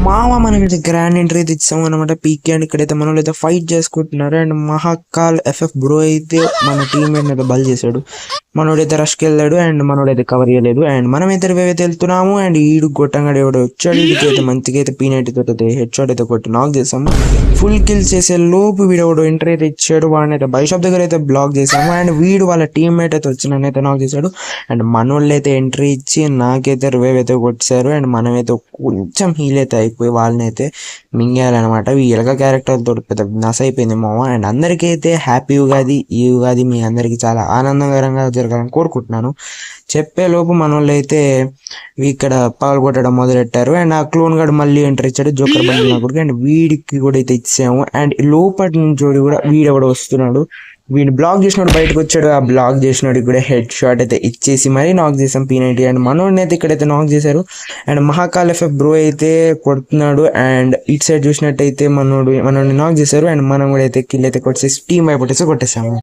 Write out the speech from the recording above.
మనమైతే grand entry అయితే ఇచ్చాము అనమాట. పీకే అండ్ ఇక్కడైతే మనోళ్ళు అయితే ఫైట్ చేసుకుంటున్నారు. అండ్ మహాకాల్ ఎఫ్ఎఫ్ బ్రో అయితే మన టీమ్మేట్ అయితే బల్ చేశాడు. మనోడైతే రష్కి వెళ్ళాడు అండ్ మనోడైతే కవర్ చేయలేదు. అండ్ మనమైతే రివైవ్ వెళ్తున్నాము. అండ్ ఈడు గొట్టంగాడు ఎవడో వచ్చాడు. వీడికి అయితే మంచిగా అయితే పీనైట్ అయితే హెడ్ షాట్ అయితే కొట్టి నాక్ చేసాము. ఫుల్ కిల్ చేసే లోపు వీడు ఎంట్రీ అయితే ఇచ్చాడు. వాడిని అయితే బైషాప్ దగ్గర అయితే బ్లాక్ చేసాము. అండ్ వీడు వాళ్ళ టీమ్మేట్ అయితే వచ్చి నన్ను అయితే నాక్ చేశాడు. అండ్ మనోళ్ళు అయితే ఎంట్రీ ఇచ్చి నాకైతే రివైవ్ అయితే కొట్టారు. అండ్ మనమైతే కొంచెం హీల్ అయితే అయిపోయి వాళ్ళని అయితే మింగేయాలన్నమాట. ఈ ఎలక క్యారెక్టర్ తోటి పెద్ద నస అయిపోయింది మామ. అండ్ అందరికీ అయితే హ్యాపీ ఉగాది. ఈ ఉగాది మీ అందరికీ చాలా ఆనందకరంగా జరగాలని కోరుకుంటున్నాను. చెప్పే లోపు మన వాళ్ళు అయితే ఇక్కడ పగలగొట్టడం మొదలెట్టారు. అండ్ ఆ క్లోన్ గడు మళ్ళీ ఎంటర్ ఇచ్చాడు జోకర్ బండి కొడుకు. అండ్ వీడికి కూడా అయితే ఇచ్చాము. అండ్ లోపటి నుంచి కూడా వీడెవడ వస్తున్నాడు. వీడిని బ్లాక్ చేసినాడు బయటకు వచ్చాడు. ఆ బ్లాక్ చేసినాడు కూడా హెడ్ షాట్ అయితే ఇచ్చేసి మరీ నాక్ చేసాం P90. అండ్ మనోడిని అయితే ఇక్కడైతే నాక్ చేశారు. అండ్ మహాకాల్ ఎఫ్ఎఫ్ బ్రో అయితే కొడుతున్నాడు. అండ్ ఇటు సైడ్ చూసినట్టయితే మనోడిని నాక్ చేశారు. అండ్ మనం కూడా అయితే కిల్ అయితే కొట్టేసి టీమ్ అయిపోతేసి కొట్టేసాము.